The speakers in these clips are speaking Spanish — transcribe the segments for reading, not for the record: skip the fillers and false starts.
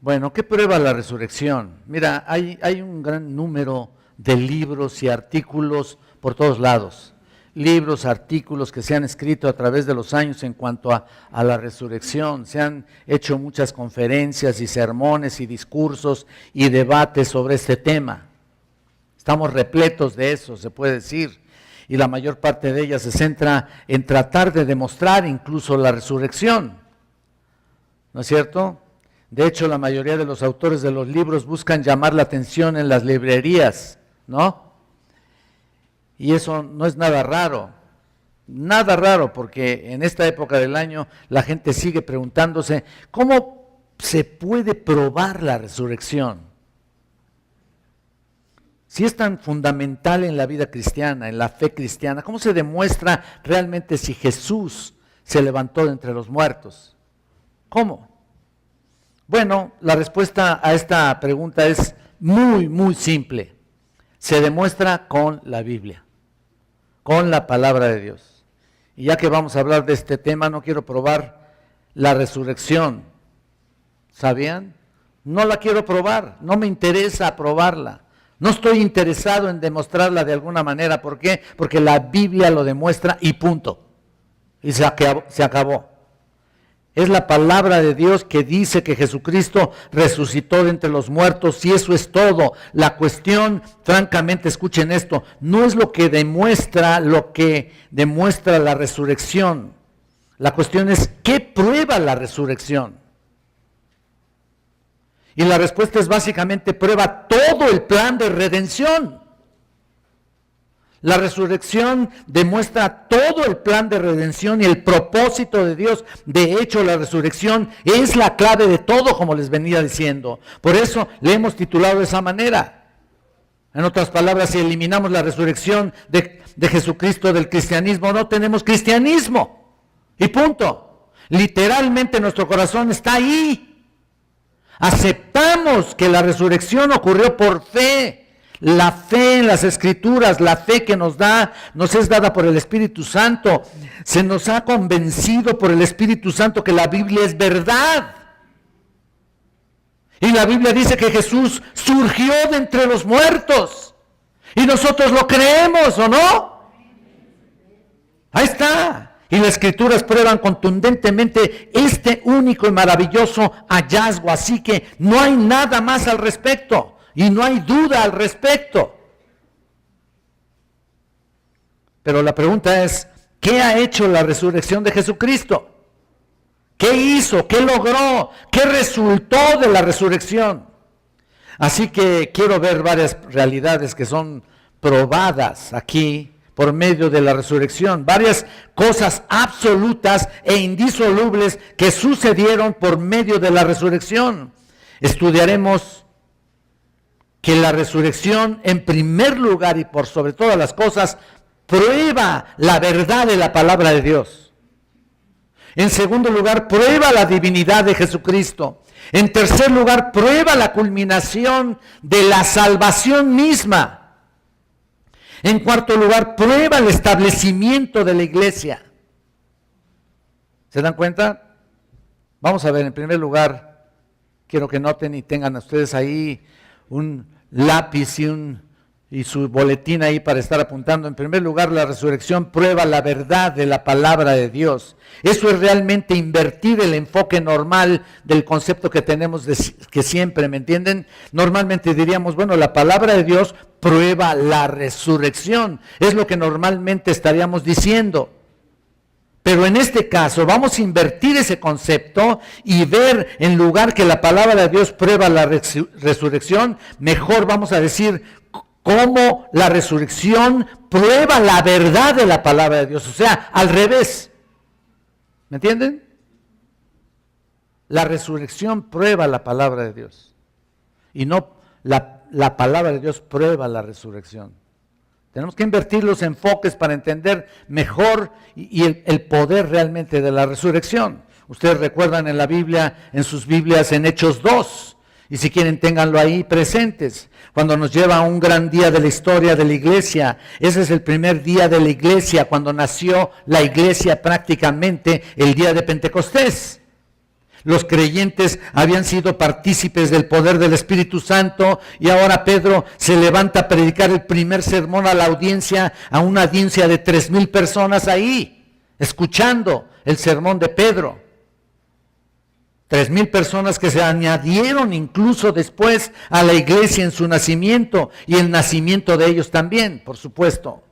Bueno, ¿qué prueba la resurrección? Mira, hay un gran número de libros y artículos por todos lados. Libros, artículos que se han escrito a través de los años en cuanto a la resurrección. Se han hecho muchas conferencias y sermones y discursos y debates sobre este tema. Estamos repletos de eso, se puede decir. Y la mayor parte de ellas se centra en tratar de demostrar incluso la resurrección. ¿No es cierto? De hecho, la mayoría de los autores de los libros buscan llamar la atención en las librerías, ¿no? Y eso no es nada raro, porque en esta época del año la gente sigue preguntándose, ¿cómo se puede probar la resurrección? Si es tan fundamental en la vida cristiana, en la fe cristiana, ¿cómo se demuestra realmente si Jesús se levantó de entre los muertos? ¿Cómo? Bueno, la respuesta a esta pregunta es muy, muy simple. Se demuestra con la Biblia, con la palabra de Dios. Y ya que vamos a hablar de este tema, no quiero probar la resurrección. ¿Sabían? No la quiero probar, no me interesa probarla. No estoy interesado en demostrarla de alguna manera. ¿Por qué? Porque la Biblia lo demuestra y punto. Y se acabó. Es la palabra de Dios que dice que Jesucristo resucitó de entre los muertos y eso es todo. La cuestión, francamente, escuchen esto, no es lo que demuestra la resurrección. La cuestión es, ¿qué prueba la resurrección? Y la respuesta es básicamente, prueba todo el plan de redención. La resurrección demuestra todo el plan de redención y el propósito de Dios. De hecho, la resurrección es la clave de todo, como les venía diciendo. Por eso le hemos titulado de esa manera. En otras palabras, si eliminamos la resurrección de Jesucristo del cristianismo, no tenemos cristianismo. Y punto. Literalmente nuestro corazón está ahí. Aceptamos que la resurrección ocurrió por fe. La fe en las Escrituras, la fe que nos es dada por el Espíritu Santo. Se nos ha convencido por el Espíritu Santo que la Biblia es verdad. Y la Biblia dice que Jesús surgió de entre los muertos. Y nosotros lo creemos, ¿o no? Ahí está. Y las Escrituras prueban contundentemente este único y maravilloso hallazgo. Así que no hay nada más al respecto. Y no hay duda al respecto. Pero la pregunta es, ¿qué ha hecho la resurrección de Jesucristo? ¿Qué hizo? ¿Qué logró? ¿Qué resultó de la resurrección? Así que quiero ver varias realidades que son probadas aquí por medio de la resurrección. Varias cosas absolutas e indisolubles que sucedieron por medio de la resurrección. Estudiaremos que la resurrección, en primer lugar y por sobre todas las cosas, prueba la verdad de la palabra de Dios. En segundo lugar, prueba la divinidad de Jesucristo. En tercer lugar, prueba la culminación de la salvación misma. En cuarto lugar, prueba el establecimiento de la iglesia. ¿Se dan cuenta? Vamos a ver, en primer lugar, quiero que noten y tengan ustedes ahí un lápiz y su boletín ahí para estar apuntando. En primer lugar, la resurrección prueba la verdad de la palabra de Dios. Eso es realmente invertir el enfoque normal del concepto que tenemos que siempre, ¿me entienden? Normalmente diríamos, bueno, la palabra de Dios prueba la resurrección. Es lo que normalmente estaríamos diciendo. Pero en este caso vamos a invertir ese concepto y ver, en lugar que la palabra de Dios prueba la resurrección, mejor vamos a decir cómo la resurrección prueba la verdad de la palabra de Dios. O sea, al revés. ¿Me entienden? La resurrección prueba la palabra de Dios. Y no la palabra de Dios prueba la resurrección. Tenemos que invertir los enfoques para entender mejor y el poder realmente de la resurrección. Ustedes recuerdan en la Biblia, en sus Biblias, en Hechos 2, y si quieren ténganlo ahí presentes, cuando nos lleva a un gran día de la historia de la iglesia. Ese es el primer día de la iglesia, cuando nació la iglesia prácticamente el día de Pentecostés. Los creyentes habían sido partícipes del poder del Espíritu Santo y ahora Pedro se levanta a predicar el primer sermón a la audiencia, a una audiencia de 3,000 personas ahí, escuchando el sermón de Pedro. 3,000 personas que se añadieron incluso después a la iglesia en su nacimiento y el nacimiento de ellos también, por supuesto.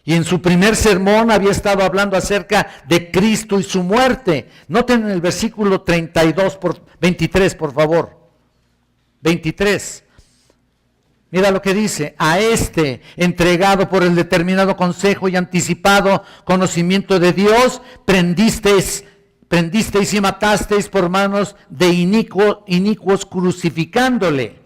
Y en su primer sermón había estado hablando acerca de Cristo y su muerte. Noten en el versículo 23, por favor. 23. Mira lo que dice: a este, entregado por el determinado consejo y anticipado conocimiento de Dios, prendisteis y matasteis por manos de inicuos crucificándole.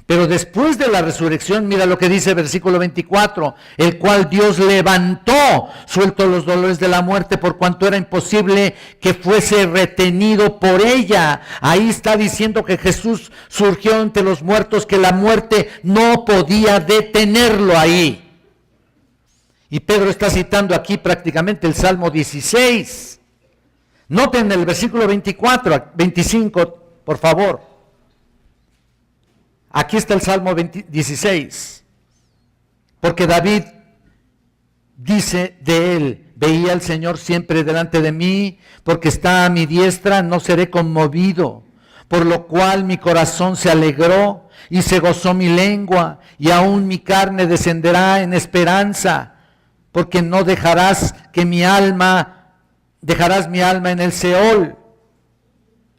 Pero después de la resurrección, mira lo que dice el versículo 24, el cual Dios levantó, suelto los dolores de la muerte, por cuanto era imposible que fuese retenido por ella. Ahí está diciendo que Jesús surgió entre los muertos, que la muerte no podía detenerlo ahí. Y Pedro está citando aquí prácticamente el Salmo 16. Noten el versículo 25, por favor. Aquí está el Salmo 16, porque David dice de él: veía al Señor siempre delante de mí, porque está a mi diestra, no seré conmovido, por lo cual mi corazón se alegró y se gozó mi lengua, y aún mi carne descenderá en esperanza, porque no dejarás mi alma en el Seol,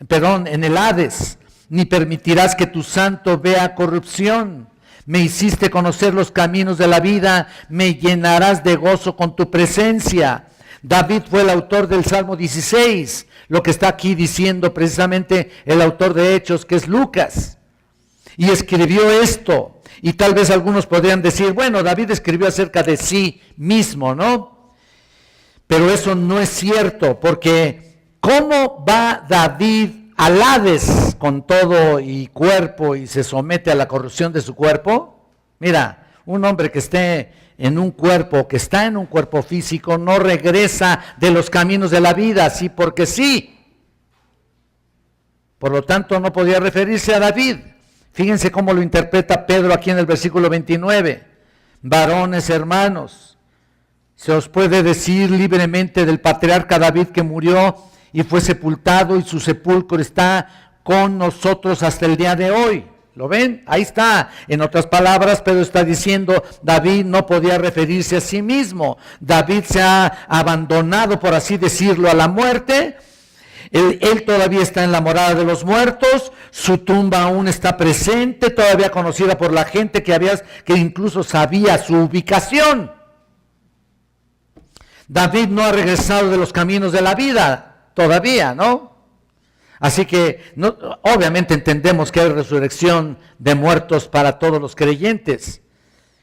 en el Hades, ni permitirás que tu santo vea corrupción. Me hiciste conocer los caminos de la vida, me llenarás de gozo con tu presencia. David fue el autor del Salmo 16, lo que está aquí diciendo precisamente el autor de Hechos, que es Lucas. Y escribió esto, y tal vez algunos podrían decir, bueno, David escribió acerca de sí mismo, ¿no? Pero eso no es cierto, porque ¿cómo va David al Hades con todo y cuerpo y se somete a la corrupción de su cuerpo? Mira, un hombre que esté en un cuerpo, que está en un cuerpo físico, no regresa de los caminos de la vida, así porque sí. Por lo tanto, no podía referirse a David. Fíjense cómo lo interpreta Pedro aquí en el versículo 29. Varones hermanos, se os puede decir libremente del patriarca David, que murió y fue sepultado, y su sepulcro está con nosotros hasta el día de hoy. ¿Lo ven? Ahí está. En otras palabras, Pedro está diciendo, David no podía referirse a sí mismo. David se ha abandonado, por así decirlo, a la muerte. Él todavía está en la morada de los muertos, su tumba aún está presente, todavía conocida por la gente que incluso sabía su ubicación. David no ha regresado de los caminos de la vida todavía, ¿no? Así que obviamente entendemos que hay resurrección de muertos para todos los creyentes,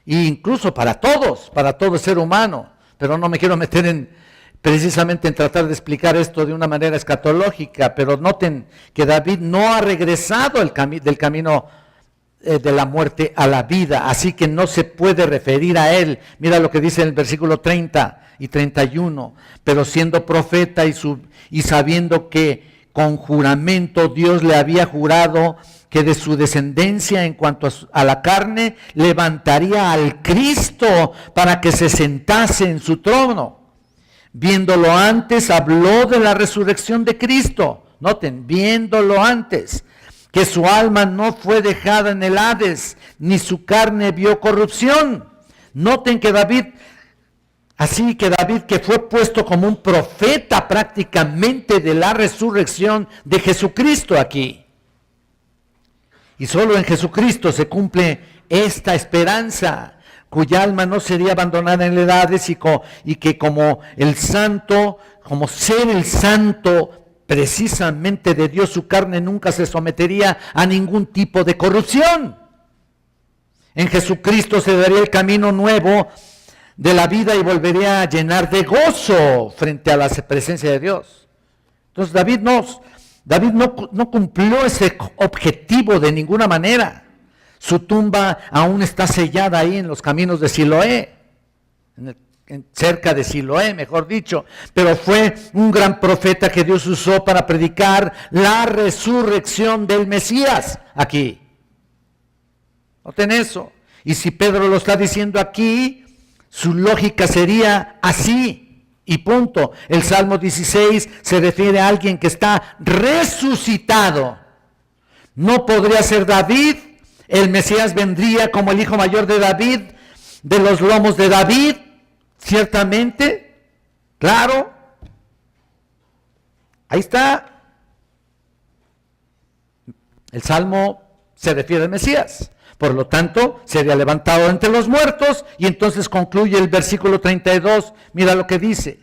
e incluso para todo ser humano, pero no me quiero meter precisamente en tratar de explicar esto de una manera escatológica, pero noten que David no ha regresado del camino de la muerte a la vida, así que no se puede referir a él. Mira lo que dice en el versículo 30 y 31, pero siendo profeta y sabiendo que con juramento Dios le había jurado que de su descendencia en cuanto a la carne levantaría al Cristo para que se sentase en su trono. Viéndolo antes, habló de la resurrección de Cristo. Noten, viéndolo antes, que su alma no fue dejada en el Hades, ni su carne vio corrupción. Noten que David, que fue puesto como un profeta prácticamente de la resurrección de Jesucristo aquí. Y solo en Jesucristo se cumple esta esperanza, cuya alma no sería abandonada en el Hades, y que como ser el santo precisamente de Dios, su carne nunca se sometería a ningún tipo de corrupción. En Jesucristo se daría el camino nuevo de la vida y volvería a llenar de gozo frente a la presencia de Dios. Entonces David no cumplió ese objetivo de ninguna manera. Su tumba aún está sellada ahí en los caminos de Siloé, cerca de Siloé, mejor dicho, pero fue un gran profeta que Dios usó para predicar la resurrección del Mesías aquí. Noten eso. Y si Pedro lo está diciendo aquí, su lógica sería así, y punto. El Salmo 16 se refiere a alguien que está resucitado. No podría ser David, el Mesías vendría como el hijo mayor de David, de los lomos de David, ciertamente, claro. Ahí está. El Salmo se refiere al Mesías. Por lo tanto, sería levantado entre los muertos, y entonces concluye el versículo 32. Mira lo que dice.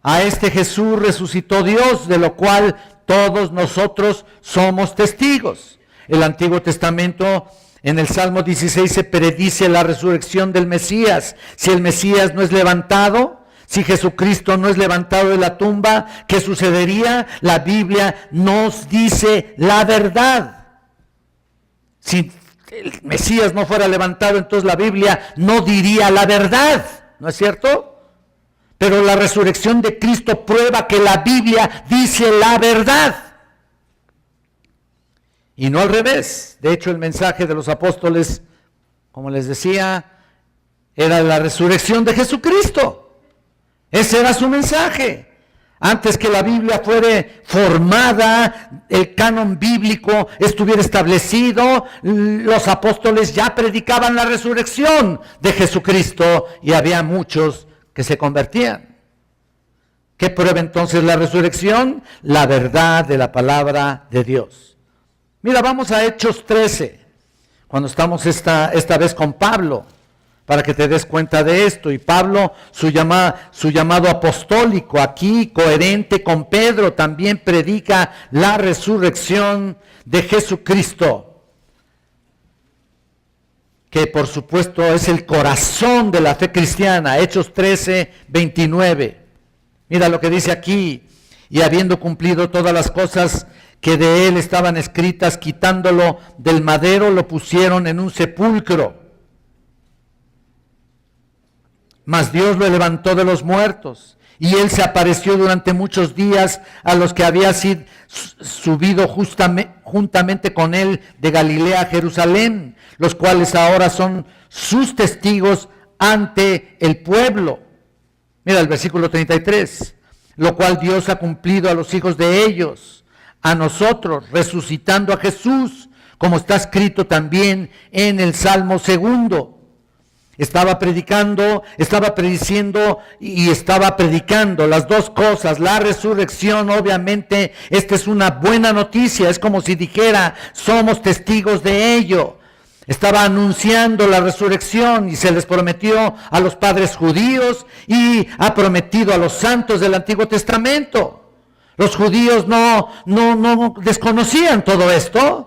A este Jesús resucitó Dios, de lo cual todos nosotros somos testigos. El Antiguo Testamento, en el Salmo 16, se predice la resurrección del Mesías. Si el Mesías no es levantado, si Jesucristo no es levantado de la tumba, ¿qué sucedería? La Biblia nos dice la verdad. Si el Mesías no fuera levantado, entonces la Biblia no diría la verdad, ¿no es cierto? Pero la resurrección de Cristo prueba que la Biblia dice la verdad. Y no al revés. De hecho, el mensaje de los apóstoles, como les decía, era la resurrección de Jesucristo. Ese era su mensaje. Antes que la Biblia fuera formada, el canon bíblico estuviera establecido, los apóstoles ya predicaban la resurrección de Jesucristo y había muchos que se convertían. ¿Qué prueba entonces la resurrección? La verdad de la palabra de Dios. Mira, vamos a Hechos 13, cuando estamos esta vez con Pablo, para que te des cuenta de esto. Y Pablo, su llamado apostólico aquí, coherente con Pedro, también predica la resurrección de Jesucristo, que por supuesto es el corazón de la fe cristiana. Hechos 13, 29. Mira lo que dice aquí. Y habiendo cumplido todas las cosas que de él estaban escritas, quitándolo del madero, lo pusieron en un sepulcro. Mas Dios lo levantó de los muertos, y él se apareció durante muchos días a los que había sido subido juntamente con él de Galilea a Jerusalén, los cuales ahora son sus testigos ante el pueblo. Mira el versículo 33, lo cual Dios ha cumplido a los hijos de ellos, a nosotros, resucitando a Jesús, como está escrito también en el Salmo 2. Estaba prediciendo y estaba predicando las dos cosas. La resurrección, obviamente, esta es una buena noticia. Es como si dijera, somos testigos de ello. Estaba anunciando la resurrección y se les prometió a los padres judíos y ha prometido a los santos del Antiguo Testamento. Los judíos no desconocían todo esto.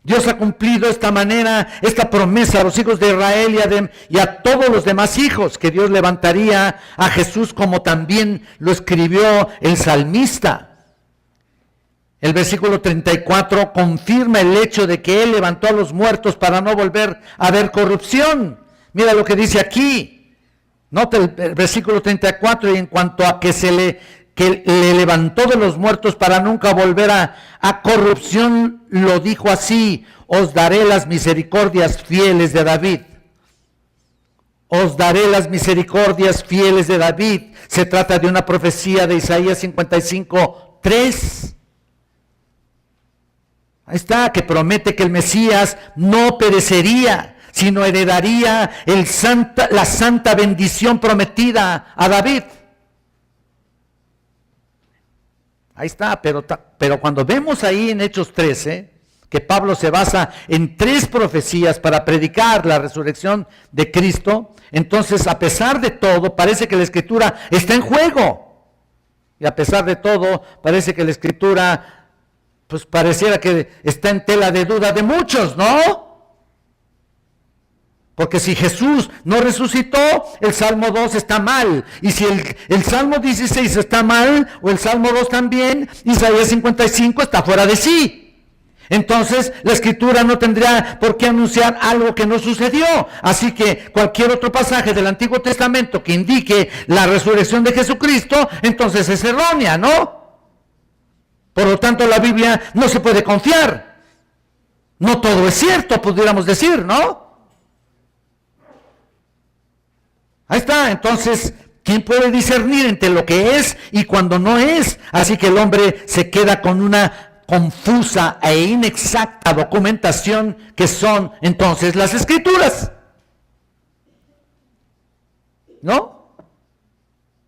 Dios ha cumplido esta promesa a los hijos de Israel y a todos los demás hijos, que Dios levantaría a Jesús, como también lo escribió el salmista. El versículo 34 confirma el hecho de que Él levantó a los muertos para no volver a haber corrupción. Mira lo que dice aquí. Nota el versículo 34, y en cuanto a que le levantó de los muertos para nunca volver a corrupción, lo dijo así: os daré las misericordias fieles de David. Os daré las misericordias fieles de David. Se trata de una profecía de Isaías 55, 3. Ahí está, que promete que el Mesías no perecería, sino heredaría la santa bendición prometida a David. Ahí está, pero cuando vemos ahí en Hechos 13, que Pablo se basa en 3 profecías para predicar la resurrección de Cristo, entonces a pesar de todo parece que la Escritura está en juego. Y a pesar de todo parece que la Escritura, pues pareciera que está en tela de duda de muchos, ¿no? Porque si Jesús no resucitó, el Salmo 2 está mal. Y si el Salmo 16 está mal, o el Salmo 2 también, Isaías 55 está fuera de sí. entonces la Escritura no tendría por qué anunciar algo que no sucedió. Así que cualquier otro pasaje del Antiguo Testamento que indique la resurrección de Jesucristo, entonces es errónea, ¿no? Por lo tanto, la Biblia no se puede confiar. No todo es cierto, pudiéramos decir, ¿no? Ahí está. Entonces, ¿quién puede discernir entre lo que es y cuando no es? Así que el hombre se queda con una confusa e inexacta documentación que son entonces las Escrituras, ¿no?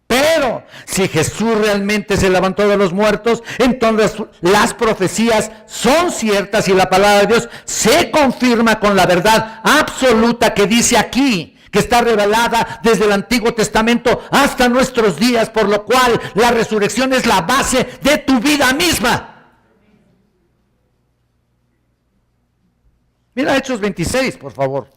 Pero si Jesús realmente se levantó de los muertos, entonces las profecías son ciertas y la palabra de Dios se confirma con la verdad absoluta que dice aquí, que está revelada desde el Antiguo Testamento hasta nuestros días, por lo cual la resurrección es la base de tu vida misma. Mira Hechos 26, por favor.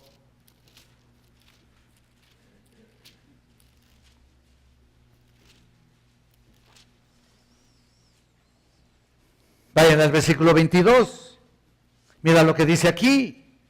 Vayan al versículo 22. Mira lo que dice aquí.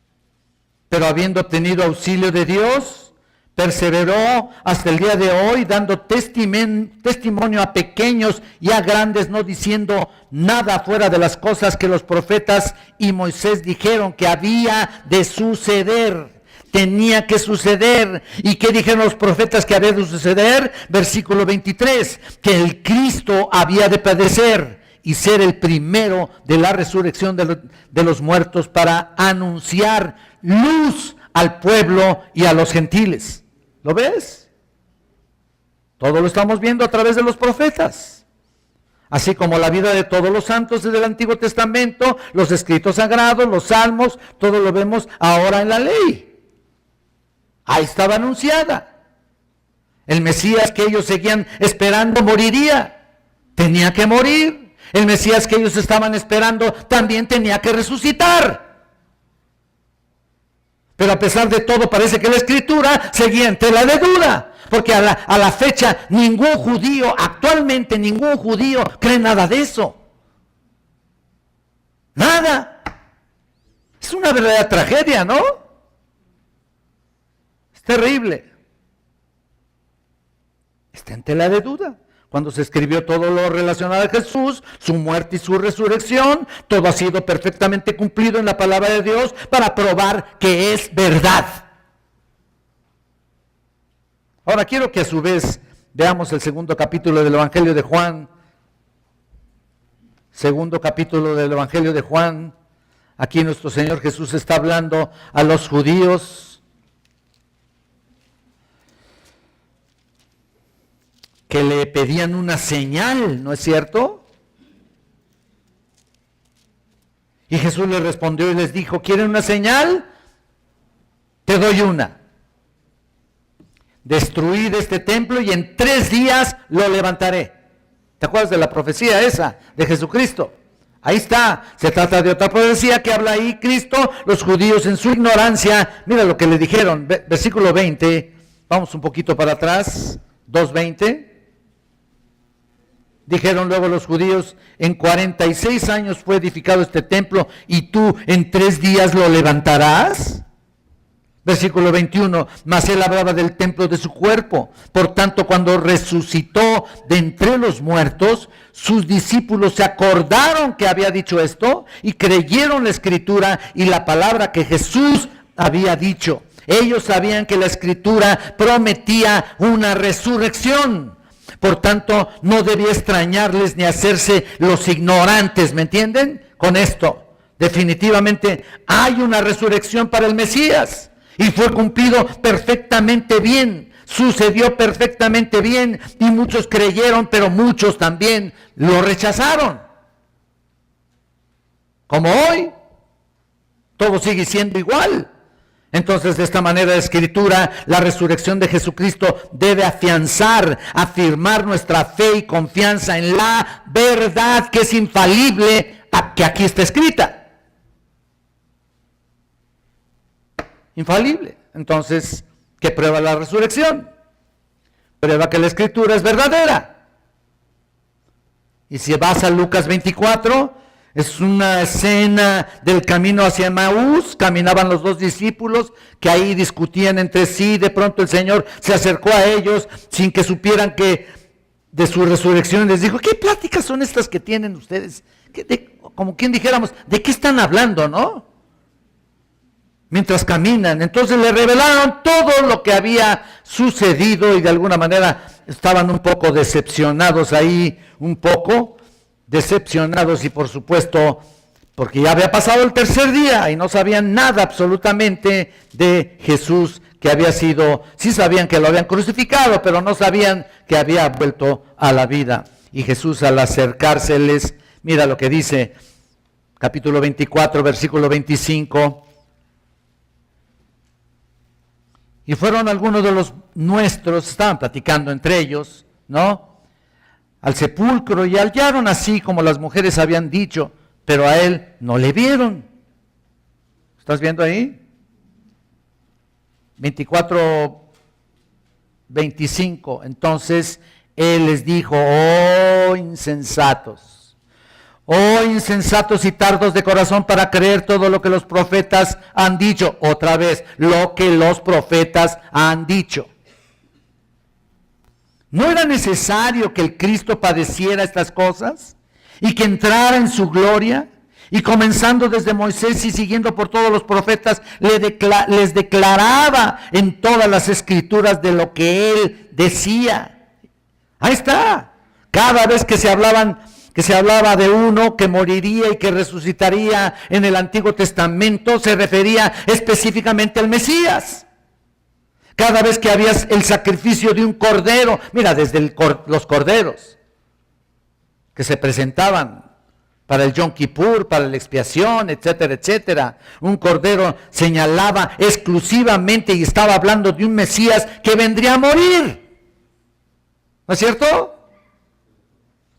Pero habiendo obtenido auxilio de Dios, perseveró hasta el día de hoy, dando testimonio a pequeños y a grandes, no diciendo nada fuera de las cosas que los profetas y Moisés dijeron que había de suceder. Tenía que suceder. ¿Y qué dijeron los profetas que había de suceder? Versículo 23, que el Cristo había de padecer y ser el primero de la resurrección de los muertos para anunciar luz al pueblo y a los gentiles. ¿Lo ves? Todo lo estamos viendo a través de los profetas. Así como la vida de todos los santos desde el Antiguo Testamento, los escritos sagrados, los salmos, todo lo vemos ahora en la ley. Ahí estaba anunciada. El Mesías que ellos seguían esperando moriría. Tenía que morir. El Mesías que ellos estaban esperando también tenía que resucitar. Pero a pesar de todo, parece que la Escritura seguía en tela de duda, porque a la fecha ningún judío, actualmente ningún judío cree nada de eso. Nada. Es una verdadera tragedia, ¿no? Es terrible. Está en tela de duda. Cuando se escribió todo lo relacionado a Jesús, su muerte y su resurrección, todo ha sido perfectamente cumplido en la palabra de Dios para probar que es verdad. Ahora quiero que a su vez veamos el segundo capítulo del Evangelio de Juan. Segundo capítulo del Evangelio de Juan. Aquí nuestro Señor Jesús está hablando a los judíos que le pedían una señal, ¿no es cierto? Y Jesús les respondió y les dijo, ¿quieren una señal? Te doy una. Destruid este templo y en 3 días lo levantaré. ¿Te acuerdas de la profecía esa de Jesucristo? Ahí está, se trata de otra profecía que habla ahí Cristo, los judíos en su ignorancia, mira lo que le dijeron, versículo 20, vamos un poquito para atrás, 2:20. Dijeron luego los judíos, en 46 años fue edificado este templo y tú en 3 días lo levantarás. Versículo 21, mas él hablaba del templo de su cuerpo. Por tanto, cuando resucitó de entre los muertos, sus discípulos se acordaron que había dicho esto y creyeron la Escritura y la palabra que Jesús había dicho. Ellos sabían que la Escritura prometía una resurrección. Por tanto, no debía extrañarles ni hacerse los ignorantes, ¿me entienden? Con esto, definitivamente hay una resurrección para el Mesías y fue cumplido perfectamente bien, sucedió perfectamente bien y muchos creyeron, pero muchos también lo rechazaron. Como hoy, todo sigue siendo igual. Entonces, de esta manera de Escritura, la resurrección de Jesucristo debe afianzar, afirmar nuestra fe y confianza en la verdad que es infalible, que aquí está escrita. Infalible. Entonces, ¿qué prueba la resurrección? Prueba que la Escritura es verdadera. Y si vas a Lucas 24, Es una escena del camino hacia Emaús. Caminaban los dos discípulos que ahí discutían entre sí. De pronto el Señor se acercó a ellos sin que supieran que de su resurrección. Les dijo: ¿qué pláticas son estas que tienen ustedes? Como quien dijéramos, ¿de qué están hablando, no? Mientras caminan. Entonces le revelaron todo lo que había sucedido y de alguna manera estaban un poco decepcionados ahí, un poco decepcionados, y por supuesto porque ya había pasado el tercer día y no sabían nada absolutamente de Jesús, que había sido, sí sabían que lo habían crucificado, pero no sabían que había vuelto a la vida. Y Jesús, al acercárseles, mira lo que dice, capítulo 24, versículo 25. Y fueron algunos de los nuestros, estaban platicando entre ellos, ¿no?, al sepulcro, y hallaron así como las mujeres habían dicho, pero a él no le vieron. ¿Estás viendo ahí? 24, 25. Entonces él les dijo: oh insensatos y tardos de corazón para creer todo lo que los profetas han dicho. Otra vez, lo que los profetas han dicho. ¿No era necesario que el Cristo padeciera estas cosas y que entrara en su gloria? Y comenzando desde Moisés y siguiendo por todos los profetas, les declaraba en todas las escrituras de lo que él decía. Ahí está. Cada vez que se hablaba de uno que moriría y que resucitaría en el Antiguo Testamento, se refería específicamente al Mesías. Cada vez que había el sacrificio de un cordero, mira, desde los corderos que se presentaban para el Yom Kippur, para la expiación, etcétera, etcétera. Un cordero señalaba exclusivamente y estaba hablando de un Mesías que vendría a morir. ¿No es cierto?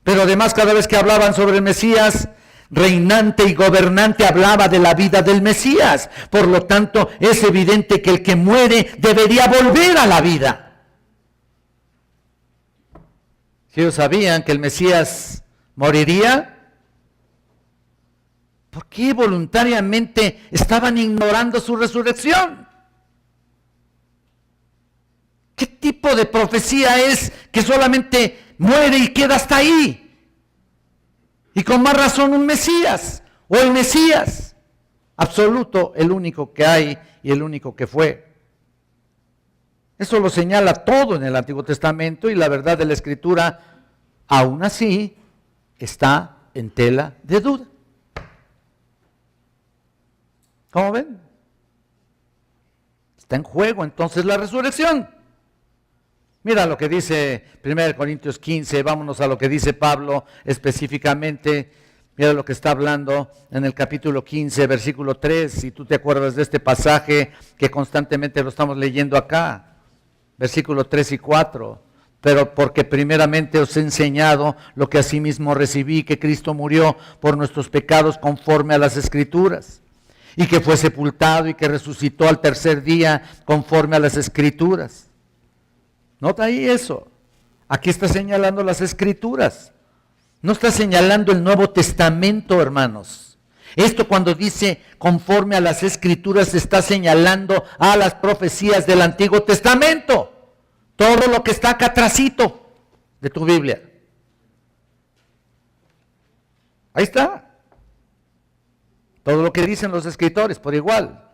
Pero además, cada vez que hablaban sobre el Mesías reinante y gobernante, hablaba de la vida del Mesías. Por lo tanto, es evidente que el que muere debería volver a la vida. Si ellos sabían que el Mesías moriría, ¿por qué voluntariamente estaban ignorando su resurrección? ¿Qué tipo de profecía es que solamente muere y queda hasta ahí? Y con más razón un Mesías, o el Mesías absoluto, el único que hay y el único que fue. Eso lo señala todo en el Antiguo Testamento, y la verdad de la Escritura, aún así, está en tela de duda. ¿Cómo ven? Está en juego entonces la resurrección. Mira lo que dice 1 Corintios 15, vámonos a lo que dice Pablo específicamente. Mira lo que está hablando en el capítulo 15, versículo 3, si tú te acuerdas de este pasaje que constantemente lo estamos leyendo acá. Versículo 3 y 4. Pero porque primeramente os he enseñado lo que asimismo recibí, que Cristo murió por nuestros pecados conforme a las Escrituras, y que fue sepultado y que resucitó al tercer día conforme a las Escrituras. Nota ahí eso. Aquí está señalando las Escrituras. No está señalando el Nuevo Testamento, hermanos. Esto, cuando dice conforme a las Escrituras, está señalando a las profecías del Antiguo Testamento. Todo lo que está acá atrásito de tu Biblia. Ahí está. Todo lo que dicen los escritores, por igual.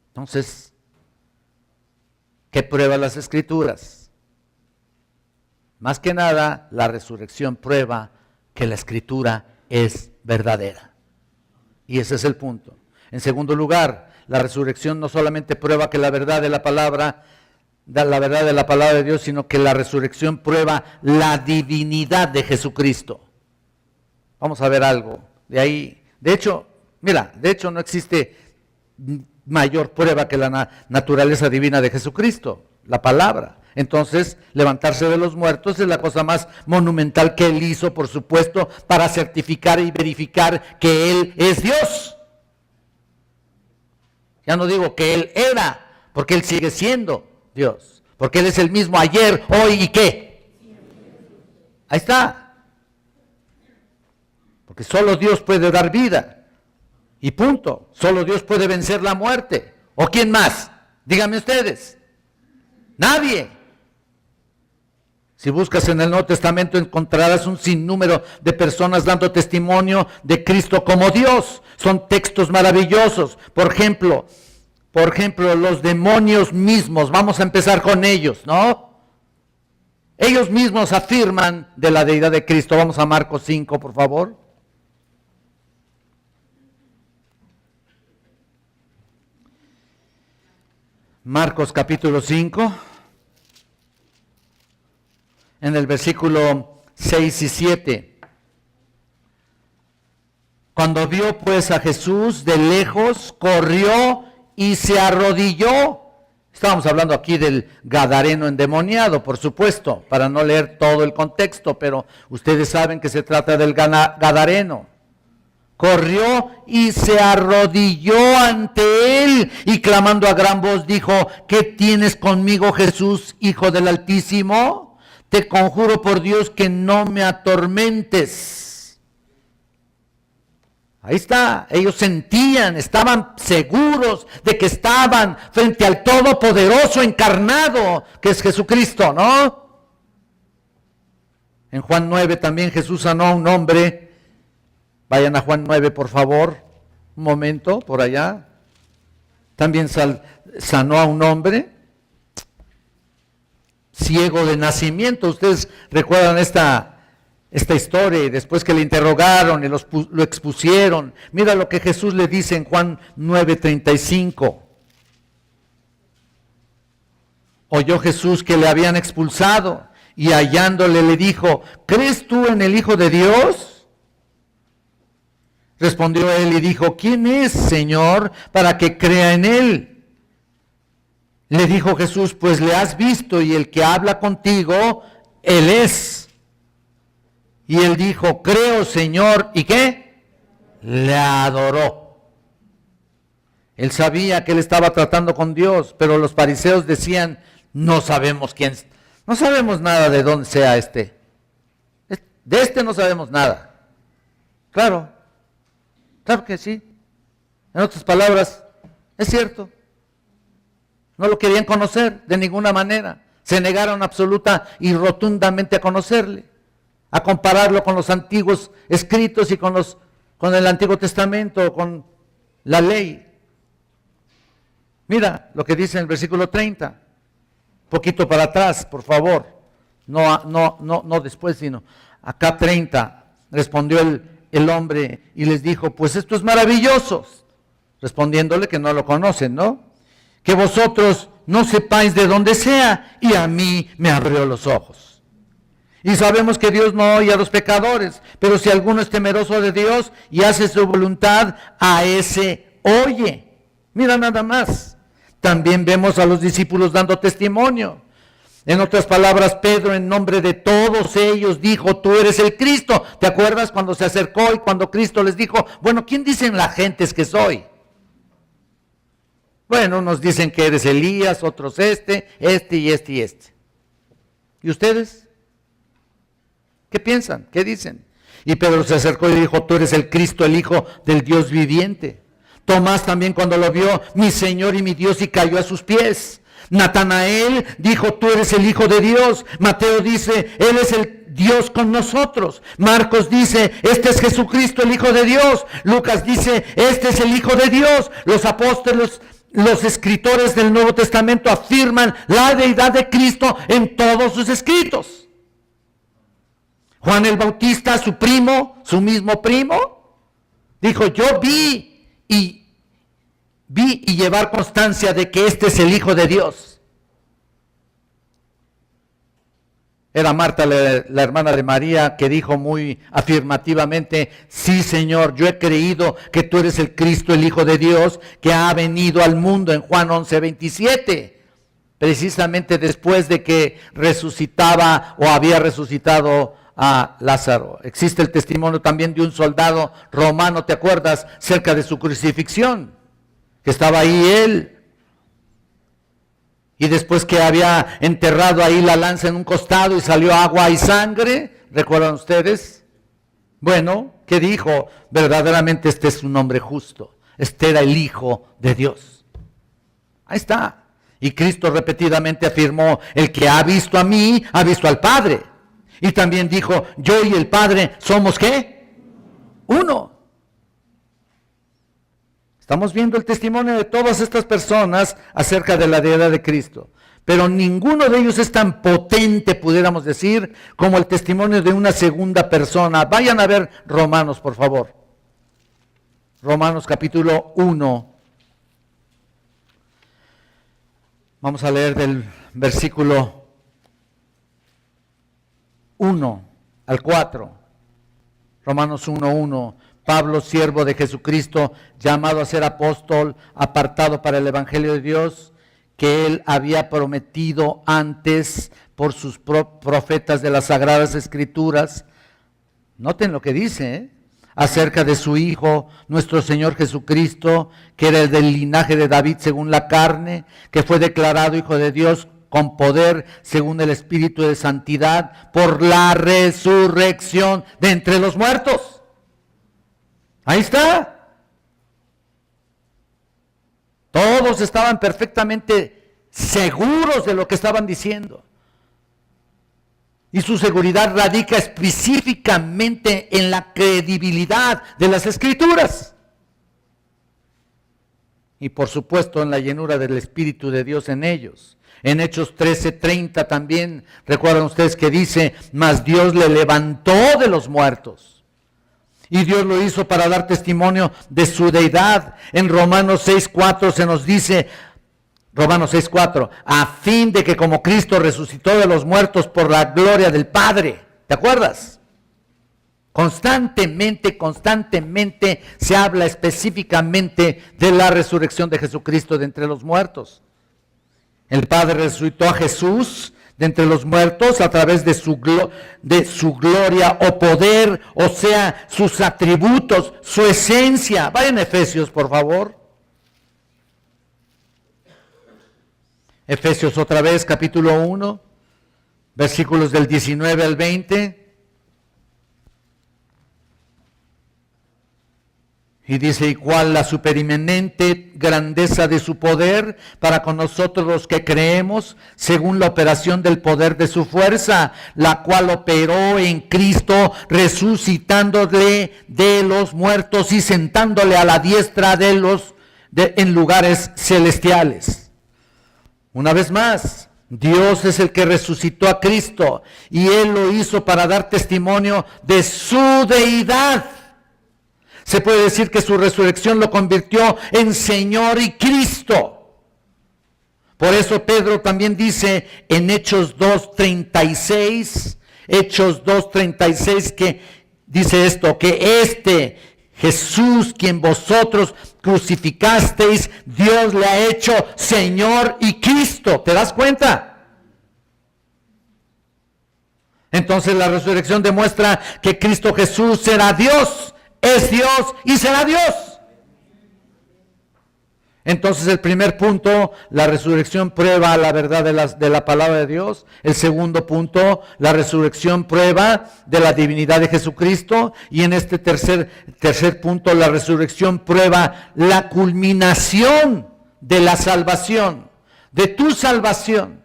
Entonces, ¿qué prueba las Escrituras? Más que nada, la resurrección prueba que la Escritura es verdadera. Y ese es el punto. En segundo lugar, la resurrección no solamente prueba que la verdad de la palabra de Dios, sino que la resurrección prueba la divinidad de Jesucristo. Vamos a ver algo de ahí. De hecho no existe mayor prueba que la naturaleza divina de Jesucristo, la palabra. Entonces, levantarse de los muertos es la cosa más monumental que él hizo, por supuesto, para certificar y verificar que él es Dios. Ya no digo que él era, porque él sigue siendo Dios, porque él es el mismo ayer, hoy y qué. Ahí está. Porque solo Dios puede dar vida. Y punto. Solo Dios puede vencer la muerte. ¿O quién más? Díganme ustedes. Nadie. Si buscas en el Nuevo Testamento encontrarás un sinnúmero de personas dando testimonio de Cristo como Dios. Son textos maravillosos. Por ejemplo, los demonios mismos, vamos a empezar con ellos, ¿no? Ellos mismos afirman de la deidad de Cristo. Vamos a Marcos 5, por favor. Marcos capítulo 5. En el versículo 6 y 7. Cuando vio pues a Jesús de lejos, corrió y se arrodilló. Estábamos hablando aquí del gadareno endemoniado, por supuesto, para no leer todo el contexto, pero ustedes saben que se trata del gadareno. Corrió y se arrodilló ante él y clamando a gran voz dijo: ¿qué tienes conmigo, Jesús, Hijo del Altísimo? Te conjuro por Dios que no me atormentes. Ahí está, ellos sentían, estaban seguros de que estaban frente al Todopoderoso encarnado, que es Jesucristo, ¿no? En Juan 9 también Jesús sanó a un hombre. Vayan a Juan 9, por favor, un momento, por allá. También sanó a un hombre ciego de nacimiento. Ustedes recuerdan esta historia, y después que le interrogaron y lo expusieron, mira lo que Jesús le dice en Juan 9:35. Oyó Jesús que le habían expulsado y hallándole le dijo: ¿crees tú en el Hijo de Dios? Respondió él y dijo: ¿quién es, Señor, para que crea en él? Le dijo Jesús: pues le has visto y el que habla contigo, él es. Y él dijo: creo, Señor. ¿Y qué? Le adoró. Él sabía que él estaba tratando con Dios, pero los fariseos decían: no sabemos quién, no sabemos nada de dónde sea este. De este no sabemos nada. Claro que sí. En otras palabras, es cierto. No lo querían conocer de ninguna manera. Se negaron absoluta y rotundamente a conocerle, a compararlo con los antiguos escritos y con el Antiguo Testamento, con la ley. Mira lo que dice en el versículo 30. Poquito para atrás, por favor. No después, sino acá 30. Respondió el hombre y les dijo: pues esto es maravilloso. Respondiéndole que no lo conocen, ¿no? Que vosotros no sepáis de dónde sea, y a mí me abrió los ojos. Y sabemos que Dios no oye a los pecadores, pero si alguno es temeroso de Dios y hace su voluntad, a ese oye. Mira nada más. También vemos a los discípulos dando testimonio. En otras palabras, Pedro, en nombre de todos ellos, dijo: tú eres el Cristo. ¿Te acuerdas cuando se acercó y cuando Cristo les dijo: bueno, ¿quién dicen la gente que soy? Bueno, unos dicen que eres Elías, otros este y este. ¿Y ustedes? ¿Qué piensan? ¿Qué dicen? Y Pedro se acercó y dijo: tú eres el Cristo, el Hijo del Dios viviente. Tomás también, cuando lo vio: mi Señor y mi Dios, y cayó a sus pies. Natanael dijo: tú eres el Hijo de Dios. Mateo dice: Él es el Dios con nosotros. Marcos dice: este es Jesucristo, el Hijo de Dios. Lucas dice: este es el Hijo de Dios. Los apóstoles, los escritores del Nuevo Testamento afirman la deidad de Cristo en todos sus escritos. Juan el Bautista, su primo, su mismo primo, dijo: yo vi y llevar constancia de que este es el Hijo de Dios. Era Marta, la hermana de María, que dijo muy afirmativamente: sí, Señor, yo he creído que tú eres el Cristo, el Hijo de Dios, que ha venido al mundo, en Juan 11:27, precisamente después de que resucitaba o había resucitado a Lázaro. Existe el testimonio también de un soldado romano, ¿te acuerdas?, cerca de su crucifixión, que estaba ahí él. Y después que había enterrado ahí la lanza en un costado y salió agua y sangre, ¿recuerdan ustedes? Bueno, ¿qué dijo? Verdaderamente este es un hombre justo. Este era el Hijo de Dios. Ahí está. Y Cristo repetidamente afirmó, el que ha visto a mí, ha visto al Padre. Y también dijo, yo y el Padre somos ¿qué? Uno. Estamos viendo el testimonio de todas estas personas acerca de la deidad de Cristo. Pero ninguno de ellos es tan potente, pudiéramos decir, como el testimonio de una segunda persona. Vayan a ver Romanos, por favor. Romanos capítulo 1. Vamos a leer del versículo 1 al 4. Romanos 1:1. Pablo, siervo de Jesucristo, llamado a ser apóstol, apartado para el Evangelio de Dios, que él había prometido antes por sus profetas de las Sagradas Escrituras. Noten lo que dice, acerca de su Hijo, nuestro Señor Jesucristo, que era del linaje de David según la carne, que fue declarado Hijo de Dios con poder según el Espíritu de Santidad, por la resurrección de entre los muertos. Ahí está. Todos estaban perfectamente seguros de lo que estaban diciendo. Y su seguridad radica específicamente en la credibilidad de las Escrituras. Y por supuesto en la llenura del Espíritu de Dios en ellos. En Hechos 13:30 también, recuerdan ustedes que dice, mas Dios le levantó de los muertos. Y Dios lo hizo para dar testimonio de su deidad. En Romanos 6:4 se nos dice, Romanos 6:4, a fin de que como Cristo resucitó de los muertos por la gloria del Padre. ¿Te acuerdas? Constantemente se habla específicamente de la resurrección de Jesucristo de entre los muertos. El Padre resucitó a Jesús de entre los muertos a través de su gloria o poder, o sea, sus atributos, su esencia. Vayan a Efesios, por favor. Efesios otra vez, capítulo 1, versículos del 19 al 20. Y dice, y cuál la supereminente grandeza de su poder para con nosotros los que creemos, según la operación del poder de su fuerza, la cual operó en Cristo, resucitándole de los muertos y sentándole a la diestra en lugares celestiales. Una vez más, Dios es el que resucitó a Cristo y Él lo hizo para dar testimonio de su deidad. Se puede decir que su resurrección lo convirtió en Señor y Cristo. Por eso Pedro también dice en Hechos 2:36, que dice esto, que este Jesús, quien vosotros crucificasteis, Dios le ha hecho Señor y Cristo. ¿Te das cuenta? Entonces la resurrección demuestra que Cristo Jesús será Dios. Es Dios y será Dios. Entonces el primer punto, la resurrección prueba la verdad de la palabra de Dios. El segundo punto, la resurrección prueba de la divinidad de Jesucristo. Y en este tercer punto, la resurrección prueba la culminación de la salvación, de tu salvación.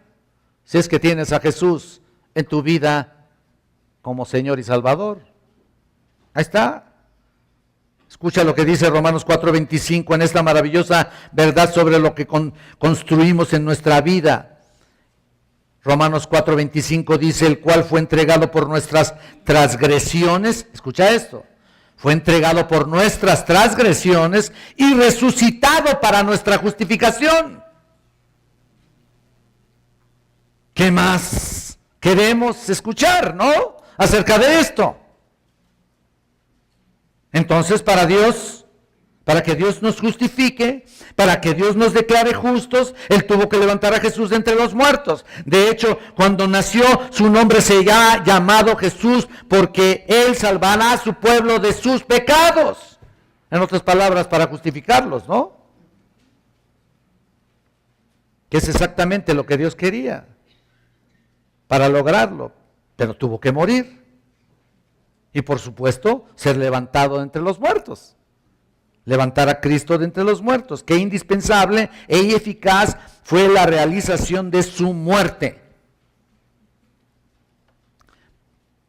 Si es que tienes a Jesús en tu vida como Señor y Salvador. Ahí está. Escucha lo que dice Romanos 4:25 en esta maravillosa verdad sobre lo que construimos en nuestra vida. Romanos 4:25 dice, el cual fue entregado por nuestras transgresiones. Escucha esto. Fue entregado por nuestras transgresiones y resucitado para nuestra justificación. ¿Qué más queremos escuchar, no? Acerca de esto. Entonces, para que Dios nos justifique, para que Dios nos declare justos, Él tuvo que levantar a Jesús de entre los muertos. De hecho, cuando nació, su nombre se ha llamado Jesús, porque Él salvará a su pueblo de sus pecados. En otras palabras, para justificarlos, ¿no? Que es exactamente lo que Dios quería para lograrlo, pero tuvo que morir. Y por supuesto, ser levantado de entre los muertos. Levantar a Cristo de entre los muertos. Qué indispensable e eficaz fue la realización de su muerte.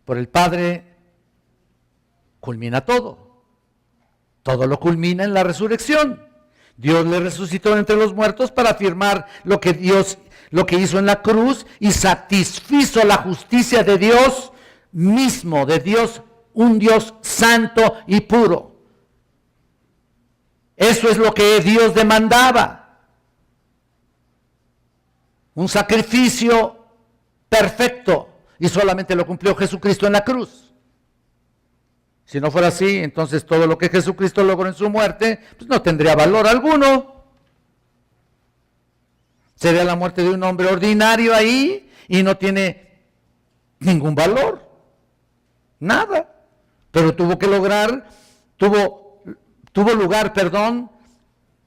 Por el Padre culmina todo. Todo lo culmina en la resurrección. Dios le resucitó entre los muertos para afirmar lo que hizo en la cruz y satisfizo la justicia de Dios mismo, de Dios, un Dios santo y puro. Eso es lo que Dios demandaba. Un sacrificio perfecto, y solamente lo cumplió Jesucristo en la cruz. Si no fuera así, entonces todo lo que Jesucristo logró en su muerte, pues no tendría valor alguno. Sería la muerte de un hombre ordinario ahí y no tiene ningún valor. Nada. Pero tuvo lugar,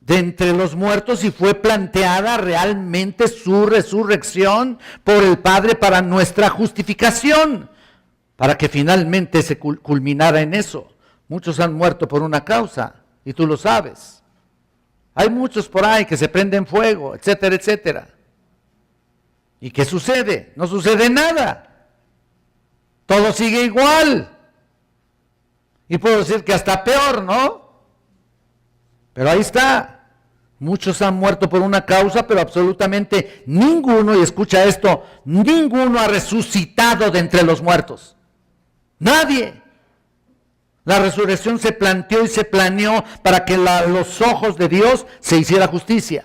de entre los muertos y fue planteada realmente su resurrección por el Padre para nuestra justificación, para que finalmente se culminara en eso. Muchos han muerto por una causa, y tú lo sabes. Hay muchos por ahí que se prenden fuego, etcétera, etcétera. ¿Y qué sucede? No sucede nada. Todo sigue igual. Y puedo decir que hasta peor, ¿no? Pero ahí está. Muchos han muerto por una causa, pero absolutamente ninguno, y escucha esto, ninguno ha resucitado de entre los muertos. Nadie. La resurrección se planteó y se planeó para que a los ojos de Dios se hiciera justicia.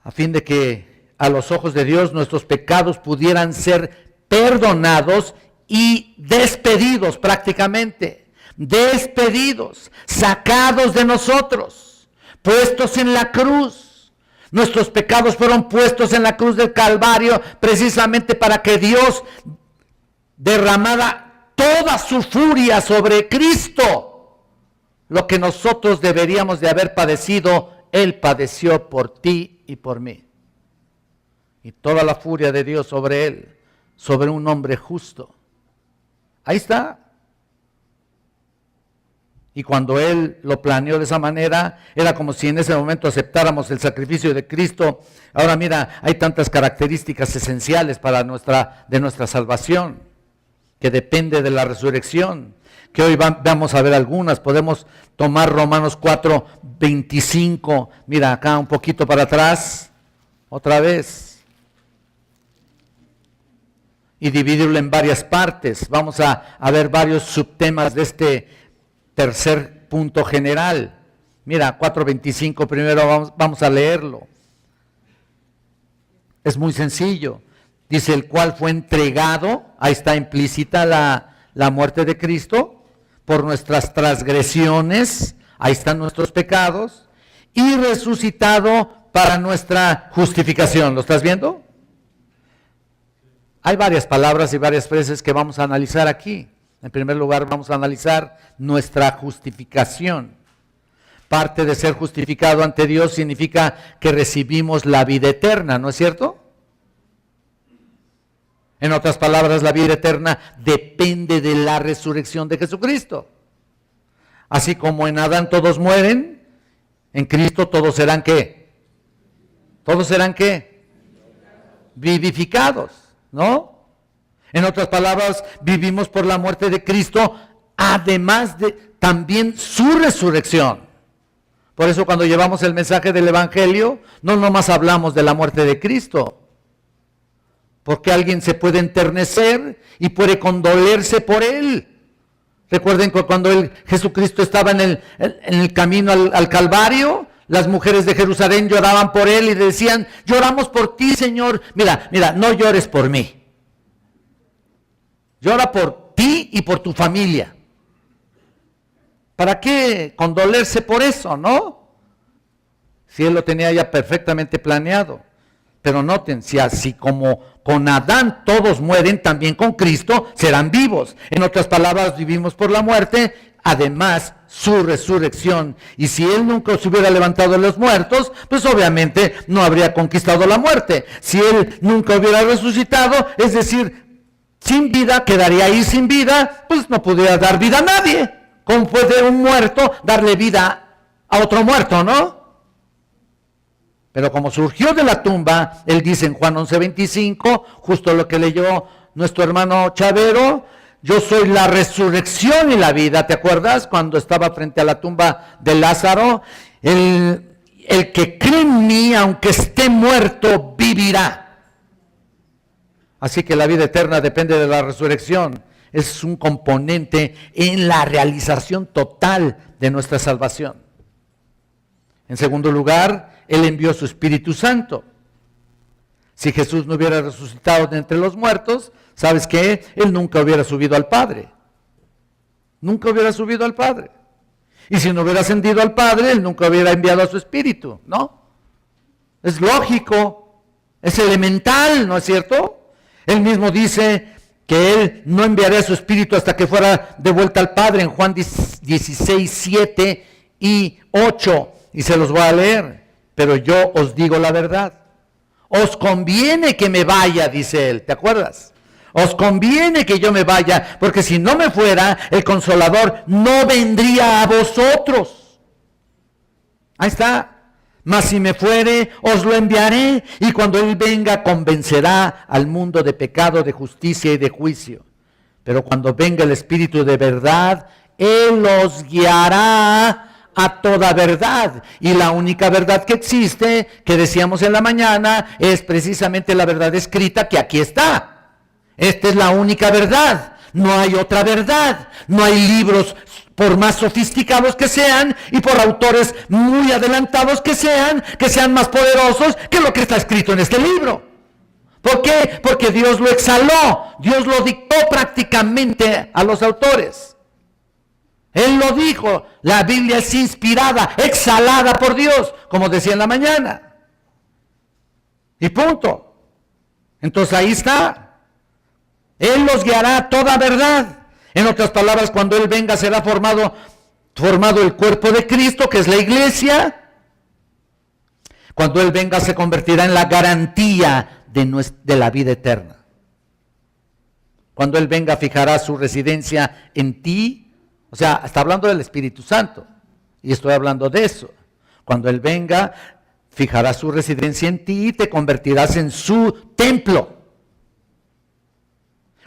A fin de que a los ojos de Dios nuestros pecados pudieran ser perdonados y despedidos prácticamente. Despedidos, sacados de nosotros, puestos en la cruz. Nuestros pecados fueron puestos en la cruz del Calvario precisamente para que Dios derramara toda su furia sobre Cristo. Lo que nosotros deberíamos de haber padecido, Él padeció por ti y por mí. Y toda la furia de Dios sobre Él, sobre un hombre justo. Ahí está. Y cuando Él lo planeó de esa manera, era como si en ese momento aceptáramos el sacrificio de Cristo. Ahora mira, hay tantas características esenciales para de nuestra salvación, que depende de la resurrección, que hoy vamos a ver algunas. Podemos tomar Romanos 4:25, mira acá un poquito para atrás, otra vez, y dividirlo en varias partes. Vamos a ver varios subtemas de este tercer punto general. Mira, 4:25 primero vamos a leerlo. Es muy sencillo. Dice, el cual fue entregado, ahí está implícita la muerte de Cristo, por nuestras transgresiones, ahí están nuestros pecados, y resucitado para nuestra justificación. ¿Lo estás viendo? Hay varias palabras y varias frases que vamos a analizar aquí. En primer lugar, vamos a analizar nuestra justificación. Parte de ser justificado ante Dios significa que recibimos la vida eterna, ¿no es cierto? En otras palabras, la vida eterna depende de la resurrección de Jesucristo. Así como en Adán todos mueren, en Cristo todos serán ¿qué? Todos serán ¿qué? Vivificados, ¿no? En otras palabras, vivimos por la muerte de Cristo, además de también su resurrección. Por eso cuando llevamos el mensaje del Evangelio, no nomás hablamos de la muerte de Cristo, porque alguien se puede enternecer y puede condolerse por él. Recuerden que cuando Jesucristo estaba en el camino al Calvario, las mujeres de Jerusalén lloraban por él y le decían, lloramos por ti, Señor. Mira, no llores por mí. Llora por ti y por tu familia. ¿Para qué condolerse por eso, no? Si él lo tenía ya perfectamente planeado. Pero noten, si así como con Adán todos mueren, también con Cristo serán vivos. En otras palabras, vivimos por la muerte, además su resurrección. Y si Él nunca se hubiera levantado de los muertos, pues obviamente no habría conquistado la muerte. Si Él nunca hubiera resucitado, es decir, sin vida, quedaría ahí sin vida, pues no pudiera dar vida a nadie. ¿Cómo puede un muerto darle vida a otro muerto, no? Pero como surgió de la tumba, él dice en Juan 11:25, justo lo que leyó nuestro hermano Chavero, yo soy la resurrección y la vida. ¿Te acuerdas cuando estaba frente a la tumba de Lázaro? El que cree en mí, aunque esté muerto, vivirá. Así que la vida eterna depende de la resurrección. Es un componente en la realización total de nuestra salvación. En segundo lugar, Él envió su Espíritu Santo. Si Jesús no hubiera resucitado de entre los muertos, ¿sabes qué? Él nunca hubiera subido al Padre. Nunca hubiera subido al Padre. Y si no hubiera ascendido al Padre, Él nunca hubiera enviado a su Espíritu, ¿no? Es lógico, es elemental, ¿no es cierto? Él mismo dice que Él no enviaría su Espíritu hasta que fuera de vuelta al Padre en Juan 16, 7 y 8. Y se los voy a leer. Pero yo os digo la verdad. Os conviene que me vaya, dice Él. ¿Te acuerdas? Os conviene que yo me vaya, porque si no me fuera, el Consolador no vendría a vosotros. Ahí está. Mas si me fuere, os lo enviaré, y cuando Él venga, convencerá al mundo de pecado, de justicia y de juicio. Pero cuando venga el Espíritu de verdad, Él os guiará a toda verdad. Y la única verdad que existe, que decíamos en la mañana, es precisamente la verdad escrita que aquí está. Esta es la única verdad. No hay otra verdad. No hay libros, por más sofisticados que sean y por autores muy adelantados que sean más poderosos que lo que está escrito en este libro. ¿Por qué? Porque Dios lo exhaló, Dios lo dictó prácticamente a los autores. Él lo dijo, la Biblia es inspirada, exhalada por Dios, como decía en la mañana. Y punto. Entonces ahí está. Él los guiará a toda verdad. En otras palabras, cuando Él venga será formado el cuerpo de Cristo, que es la iglesia. Cuando Él venga se convertirá en la garantía de la vida eterna. Cuando Él venga fijará su residencia en ti. O sea, está hablando del Espíritu Santo. Y estoy hablando de eso. Cuando Él venga, fijará su residencia en ti y te convertirás en su templo.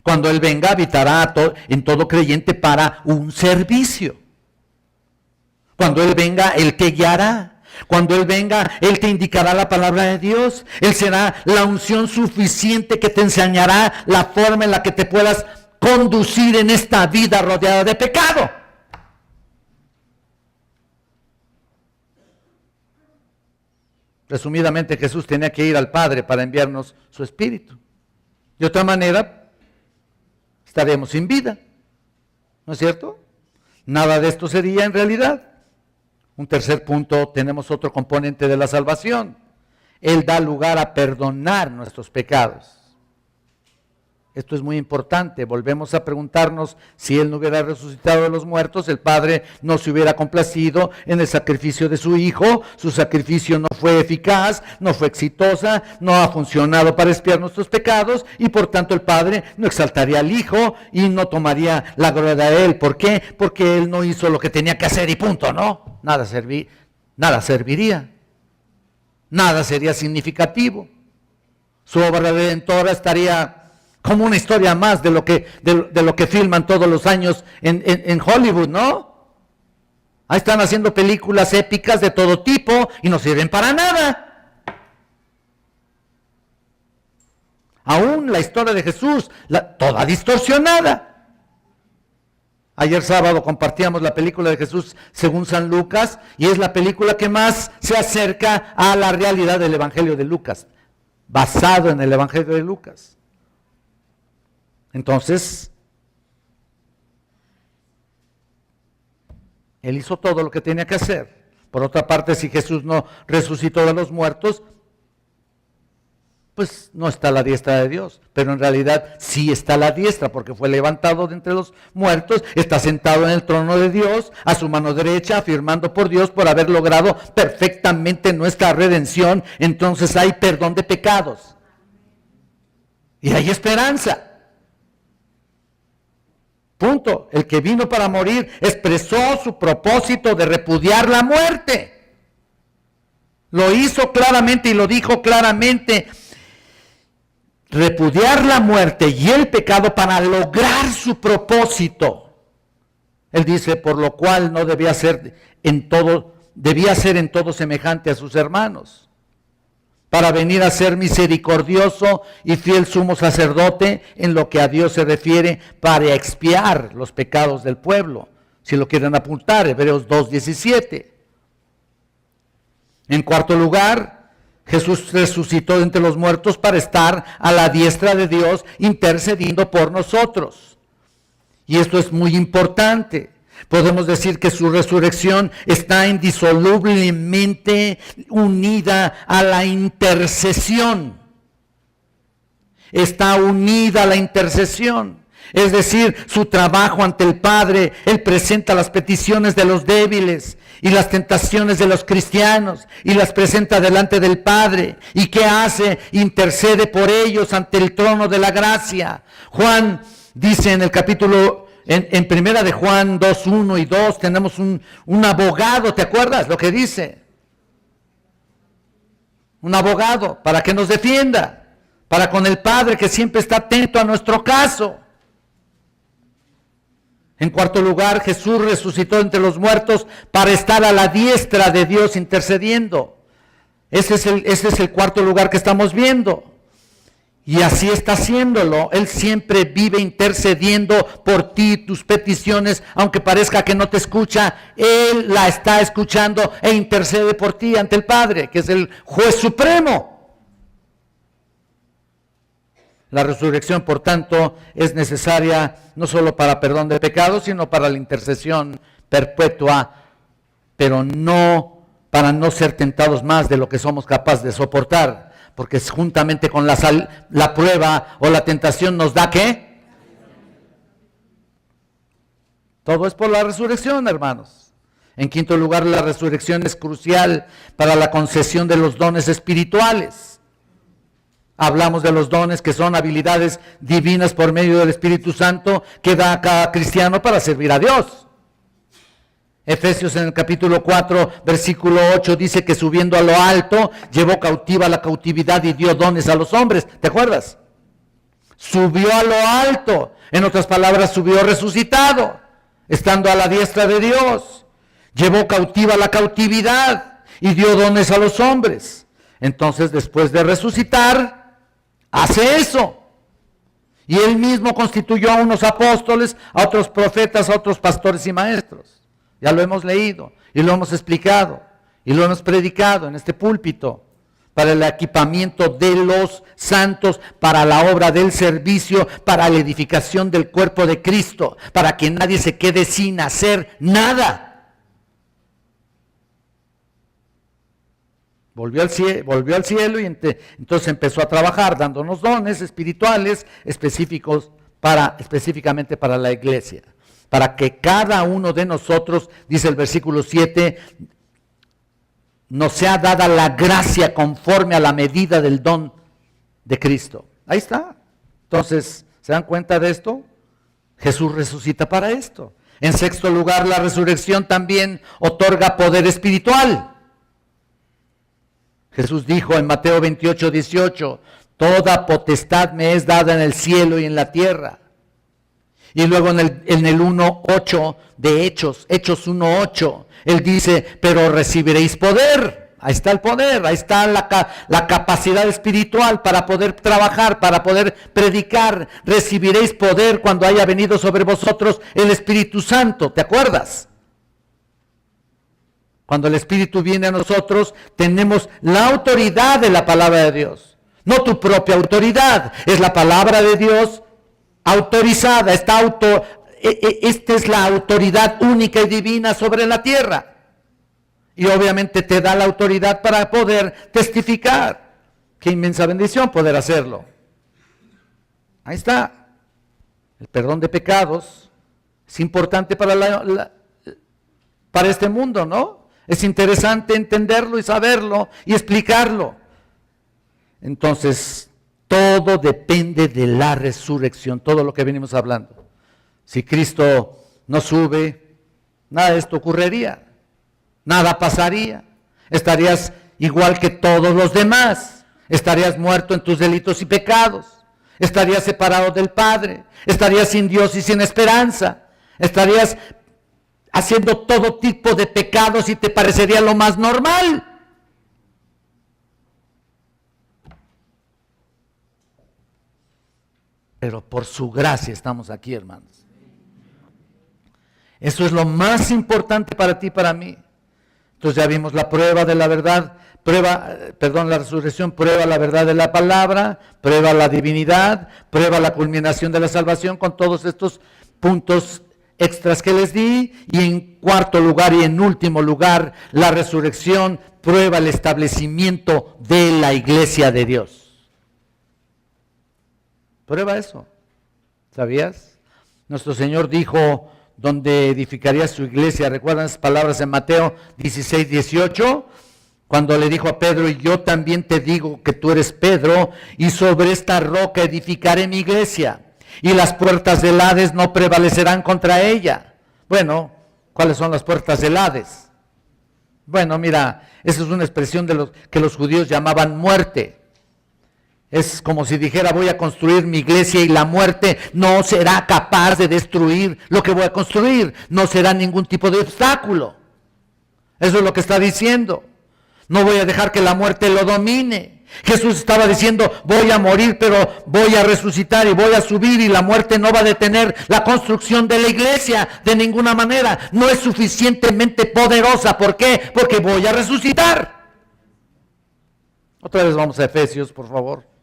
Cuando Él venga, habitará en todo creyente para un servicio. Cuando Él venga, Él te guiará. Cuando Él venga, Él te indicará la palabra de Dios. Él será la unción suficiente que te enseñará la forma en la que te puedas conducir en esta vida rodeada de pecado. Resumidamente, Jesús tenía que ir al Padre para enviarnos su Espíritu. De otra manera, estaremos sin vida, ¿no es cierto? Nada de esto sería en realidad. Un tercer punto, tenemos otro componente de la salvación. Él da lugar a perdonar nuestros pecados. Esto es muy importante. Volvemos a preguntarnos, si Él no hubiera resucitado de los muertos, el Padre no se hubiera complacido en el sacrificio de su Hijo. Su sacrificio no fue eficaz, no fue exitosa, no ha funcionado para expiar nuestros pecados, y por tanto el Padre no exaltaría al Hijo y no tomaría la gloria de Él. ¿Por qué? Porque Él no hizo lo que tenía que hacer y punto, ¿no? Nada serviría. Nada sería significativo. Su obra redentora estaría como una historia más de lo que filman todos los años en Hollywood, ¿no? Ahí están haciendo películas épicas de todo tipo y no sirven para nada. Aún la historia de Jesús, toda distorsionada. Ayer sábado compartíamos la película de Jesús según San Lucas, y es la película que más se acerca a la realidad del Evangelio de Lucas, basado en el Evangelio de Lucas. Entonces, Él hizo todo lo que tenía que hacer. Por otra parte, si Jesús no resucitó de los muertos, pues no está a la diestra de Dios. Pero en realidad sí está a la diestra, porque fue levantado de entre los muertos, está sentado en el trono de Dios, a su mano derecha, afirmando por Dios por haber logrado perfectamente nuestra redención. Entonces hay perdón de pecados. Y hay esperanza. Punto. El que vino para morir expresó su propósito de repudiar la muerte. Lo hizo claramente y lo dijo claramente. Repudiar la muerte y el pecado para lograr su propósito. Él dice, por lo cual no debía ser en todo semejante a sus hermanos, para venir a ser misericordioso y fiel sumo sacerdote en lo que a Dios se refiere, para expiar los pecados del pueblo. Si lo quieren apuntar, Hebreos 2:17. En cuarto lugar, Jesús resucitó de entre los muertos para estar a la diestra de Dios intercediendo por nosotros. Y esto es muy importante. Podemos decir que su resurrección está indisolublemente unida a la intercesión. Está unida a la intercesión. Es decir, su trabajo ante el Padre. Él presenta las peticiones de los débiles y las tentaciones de los cristianos y las presenta delante del Padre. ¿Y qué hace? Intercede por ellos ante el trono de la gracia. Juan dice en el capítulo, en primera de Juan 2:1 y 2, tenemos un abogado, ¿te acuerdas lo que dice? Un abogado para que nos defienda, para con el Padre que siempre está atento a nuestro caso. En cuarto lugar, Jesús resucitó entre los muertos para estar a la diestra de Dios intercediendo. Ese es el cuarto lugar que estamos viendo. Y así está haciéndolo. Él siempre vive intercediendo por ti, tus peticiones, aunque parezca que no te escucha. Él la está escuchando e intercede por ti ante el Padre, que es el juez supremo. La resurrección, por tanto, es necesaria no solo para perdón de pecados, sino para la intercesión perpetua, pero no para no ser tentados más de lo que somos capaces de soportar. Porque juntamente con la prueba o la tentación nos da ¿qué? Todo es por la resurrección, hermanos. En quinto lugar, la resurrección es crucial para la concesión de los dones espirituales. Hablamos de los dones que son habilidades divinas por medio del Espíritu Santo que da a cada cristiano para servir a Dios. Efesios en el capítulo 4, versículo 8 dice que subiendo a lo alto, llevó cautiva la cautividad y dio dones a los hombres. ¿Te acuerdas? Subió a lo alto. En otras palabras, subió resucitado, estando a la diestra de Dios. Llevó cautiva la cautividad y dio dones a los hombres. Entonces, después de resucitar, hace eso. Y él mismo constituyó a unos apóstoles, a otros profetas, a otros pastores y maestros. Ya lo hemos leído y lo hemos explicado y lo hemos predicado en este púlpito para el equipamiento de los santos, para la obra del servicio, para la edificación del cuerpo de Cristo, para que nadie se quede sin hacer nada. Volvió al cielo y entonces empezó a trabajar dándonos dones espirituales específicamente para la iglesia. Para que cada uno de nosotros, dice el versículo 7, nos sea dada la gracia conforme a la medida del don de Cristo. Ahí está. Entonces, ¿se dan cuenta de esto? Jesús resucita para esto. En sexto lugar, la resurrección también otorga poder espiritual. Jesús dijo en Mateo 28:18, toda potestad me es dada en el cielo y en la tierra. Y luego en el 1:8 de Hechos 1:8, él dice, pero recibiréis poder. Ahí está el poder, ahí está la capacidad espiritual para poder trabajar, para poder predicar. Recibiréis poder cuando haya venido sobre vosotros el Espíritu Santo, ¿te acuerdas? Cuando el Espíritu viene a nosotros, tenemos la autoridad de la palabra de Dios. No tu propia autoridad, es la palabra de Dios autorizada, esta es la autoridad única y divina sobre la tierra. Y obviamente te da la autoridad para poder testificar. Qué inmensa bendición poder hacerlo. Ahí está. El perdón de pecados es importante para este mundo, ¿no? Es interesante entenderlo y saberlo y explicarlo. Entonces, todo depende de la resurrección, todo lo que venimos hablando. Si Cristo no sube, nada de esto ocurriría, nada pasaría, estarías igual que todos los demás, estarías muerto en tus delitos y pecados, estarías separado del Padre, estarías sin Dios y sin esperanza, estarías haciendo todo tipo de pecados y te parecería lo más normal. Pero por su gracia estamos aquí, hermanos. Eso es lo más importante para ti y para mí. Entonces ya vimos la prueba de la verdad, la resurrección prueba la verdad de la palabra, prueba la divinidad, prueba la culminación de la salvación con todos estos puntos extras que les di. Y en cuarto lugar y en último lugar, la resurrección prueba el establecimiento de la iglesia de Dios. Prueba eso. ¿Sabías? Nuestro Señor dijo donde edificaría su iglesia. ¿Recuerdan esas palabras en Mateo 16, 18? Cuando le dijo a Pedro: y yo también te digo que tú eres Pedro, y sobre esta roca edificaré mi iglesia, y las puertas del Hades no prevalecerán contra ella. Bueno, ¿cuáles son las puertas del Hades? Bueno, mira, esa es una expresión de los que los judíos llamaban muerte. Es como si dijera: voy a construir mi iglesia y la muerte no será capaz de destruir lo que voy a construir, no será ningún tipo de obstáculo. Eso es lo que está diciendo. No voy a dejar que la muerte lo domine. Jesús estaba diciendo: voy a morir, pero voy a resucitar y voy a subir, y la muerte no va a detener la construcción de la iglesia de ninguna manera. No es suficientemente poderosa. ¿Por qué? Porque voy a resucitar. Otra vez vamos a Efesios, por favor.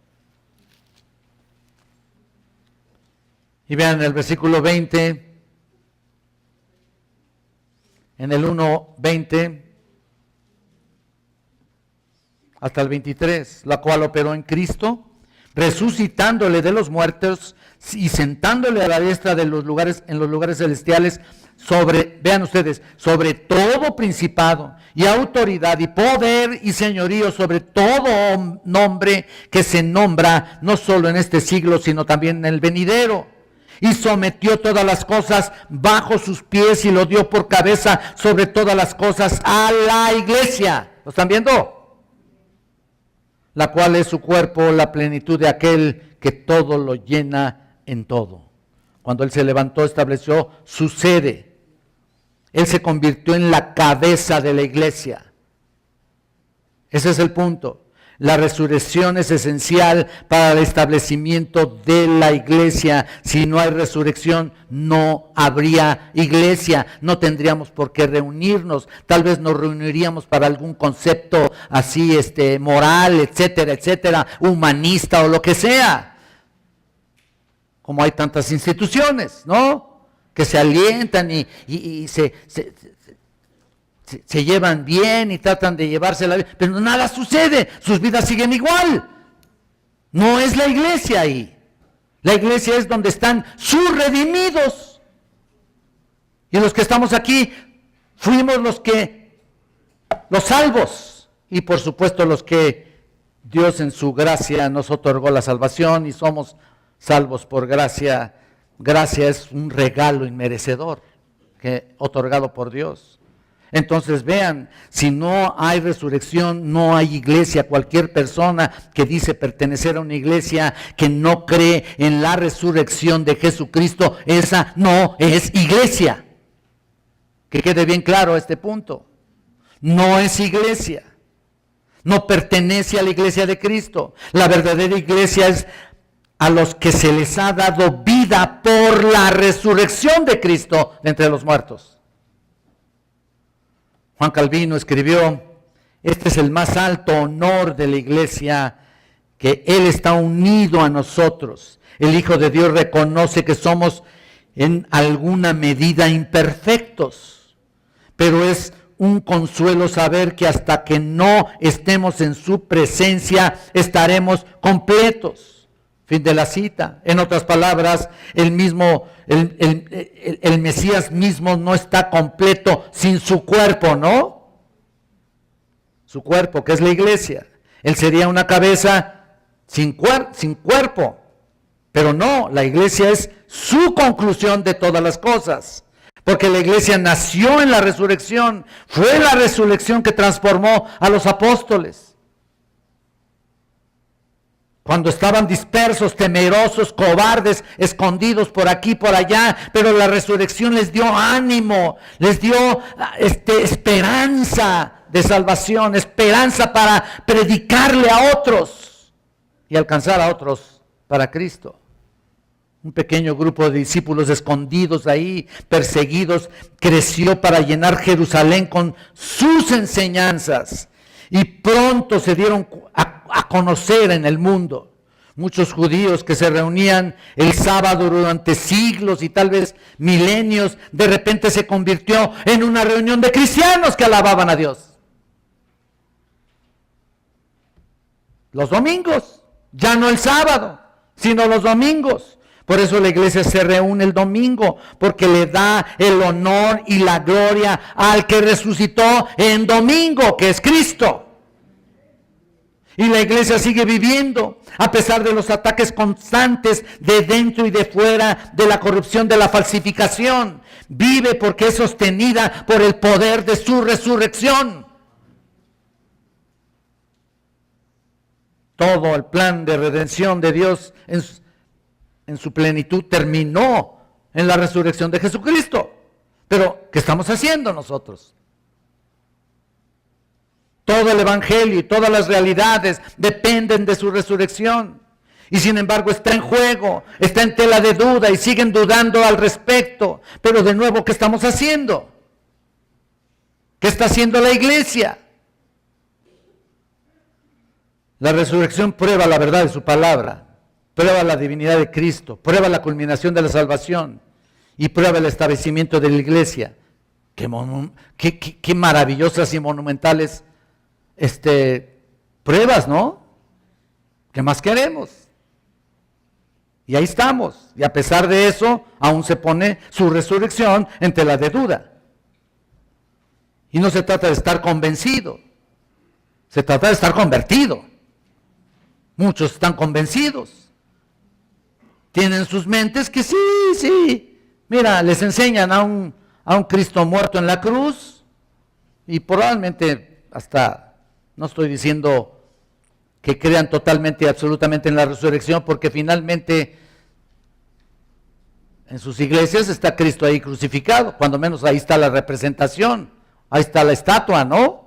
Y vean el versículo 20, en el 1:20 hasta el 23, la cual operó en Cristo, resucitándole de los muertos y sentándole a la diestra de los lugares, en los lugares celestiales, vean ustedes, sobre todo principado y autoridad y poder y señorío, sobre todo nombre que se nombra no solo en este siglo, sino también en el venidero. Y sometió todas las cosas bajo sus pies y lo dio por cabeza sobre todas las cosas a la iglesia. ¿Lo están viendo? La cual es su cuerpo, la plenitud de aquel que todo lo llena en todo. Cuando Él se levantó, estableció su sede. Él se convirtió en la cabeza de la iglesia. Ese es el punto. La resurrección es esencial para el establecimiento de la iglesia. Si no hay resurrección, no habría iglesia. No tendríamos por qué reunirnos. Tal vez nos reuniríamos para algún concepto así, moral, etcétera, etcétera, humanista o lo que sea. Como hay tantas instituciones, ¿no? Que se alientan y se llevan bien y tratan de llevársela bien, pero nada sucede, sus vidas siguen igual. No es la iglesia ahí. La iglesia es donde están sus redimidos. Y los que estamos aquí fuimos los salvos, y por supuesto los que Dios en su gracia nos otorgó la salvación y somos salvos por gracia. Gracia es un regalo inmerecedor otorgado por Dios. Entonces vean, si no hay resurrección, no hay iglesia. Cualquier persona que dice pertenecer a una iglesia que no cree en la resurrección de Jesucristo, esa no es iglesia. Que quede bien claro este punto. No es iglesia. No pertenece a la iglesia de Cristo. La verdadera iglesia es a los que se les ha dado vida por la resurrección de Cristo de entre los muertos. Juan Calvino escribió: este es el más alto honor de la iglesia, que Él está unido a nosotros. El Hijo de Dios reconoce que somos en alguna medida imperfectos, pero es un consuelo saber que hasta que no estemos en su presencia estaremos completos. Fin de la cita. En otras palabras, el Mesías mismo no está completo sin su cuerpo, ¿no? Su cuerpo, que es la iglesia. Él sería una cabeza sin cuerpo. Pero no, la iglesia es su conclusión de todas las cosas. Porque la iglesia nació en la resurrección. Fue la resurrección que transformó a los apóstoles. Cuando estaban dispersos, temerosos, cobardes, escondidos por aquí, por allá, pero la resurrección les dio ánimo, les dio esperanza de salvación, esperanza para predicarle a otros y alcanzar a otros para Cristo. Un pequeño grupo de discípulos escondidos ahí, perseguidos, creció para llenar Jerusalén con sus enseñanzas. Y pronto se dieron a conocer en el mundo. Muchos judíos que se reunían el sábado durante siglos y tal vez milenios, de repente se convirtió en una reunión de cristianos que alababan a Dios. Los domingos, ya no el sábado, sino los domingos. Por eso la iglesia se reúne el domingo, porque le da el honor y la gloria al que resucitó en domingo, que es Cristo. Y la iglesia sigue viviendo, a pesar de los ataques constantes de dentro y de fuera, de la corrupción, de la falsificación. Vive porque es sostenida por el poder de su resurrección. Todo el plan de redención de Dios en su plenitud terminó en la resurrección de Jesucristo. Pero, ¿qué estamos haciendo nosotros? Todo el evangelio y todas las realidades dependen de su resurrección. Y sin embargo está en juego, está en tela de duda y siguen dudando al respecto. Pero de nuevo, ¿qué estamos haciendo? ¿Qué está haciendo la iglesia? La resurrección prueba la verdad de su palabra, prueba la divinidad de Cristo, prueba la culminación de la salvación y prueba el establecimiento de la iglesia. Qué maravillosas y monumentales pruebas, ¿no? ¿Qué más queremos? Y ahí estamos. Y a pesar de eso, aún se pone su resurrección en tela de duda. Y no se trata de estar convencido, se trata de estar convertido. Muchos están convencidos. Tienen sus mentes que sí. Mira, les enseñan a un Cristo muerto en la cruz y probablemente hasta, no estoy diciendo que crean totalmente y absolutamente en la resurrección, porque finalmente en sus iglesias está Cristo ahí crucificado, cuando menos ahí está la representación, ahí está la estatua, ¿no?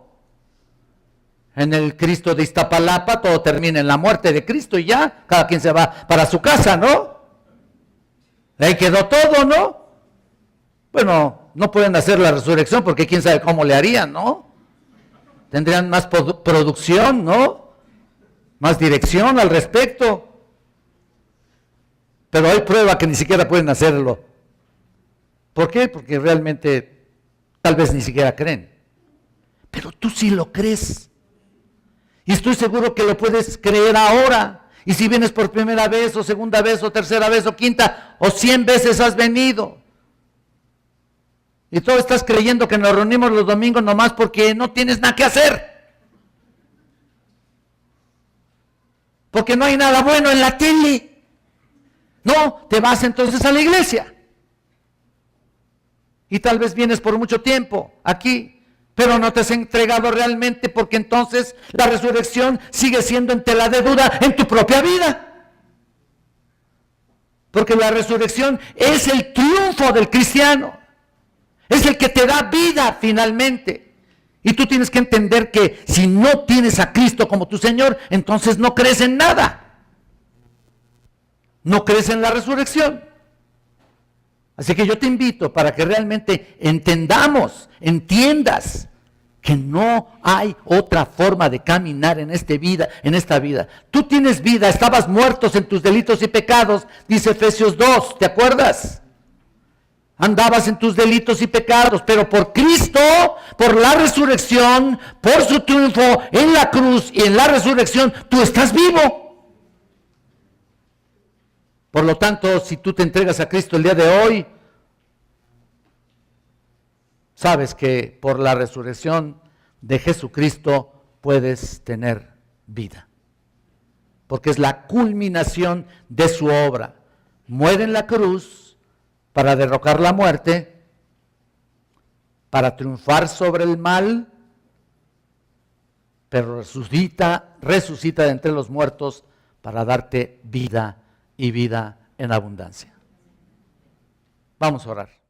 En el Cristo de Iztapalapa todo termina en la muerte de Cristo y ya, cada quien se va para su casa, ¿no? Ahí quedó todo, ¿no? Bueno, no pueden hacer la resurrección porque quién sabe cómo le harían, ¿no? Tendrían más producción, ¿no? Más dirección al respecto. Pero hay prueba que ni siquiera pueden hacerlo. ¿Por qué? Porque realmente tal vez ni siquiera creen. Pero tú sí lo crees. Y estoy seguro que lo puedes creer ahora. Y si vienes por primera vez, o segunda vez, o tercera vez, o quinta, o 100 veces has venido. Y tú estás creyendo que nos reunimos los domingos nomás porque no tienes nada que hacer. Porque no hay nada bueno en la tele. No, te vas entonces a la iglesia. Y tal vez vienes por mucho tiempo aquí, pero no te has entregado realmente, porque entonces la resurrección sigue siendo en tela de duda en tu propia vida. Porque la resurrección es el triunfo del cristiano. Es el que te da vida finalmente. Y tú tienes que entender que si no tienes a Cristo como tu Señor, entonces no crees en nada. No crees en la resurrección. Así que yo te invito para que realmente entiendas que no hay otra forma de caminar en esta vida. Tú tienes vida, estabas muertos en tus delitos y pecados, dice Efesios 2, ¿te acuerdas? Andabas en tus delitos y pecados, pero por Cristo, por la resurrección, por su triunfo en la cruz y en la resurrección, tú estás vivo. Por lo tanto, si tú te entregas a Cristo el día de hoy, sabes que por la resurrección de Jesucristo puedes tener vida. Porque es la culminación de su obra. muere en la cruz para derrocar la muerte, para triunfar sobre el mal, pero resucita de entre los muertos para darte vida y vida en abundancia. Vamos a orar.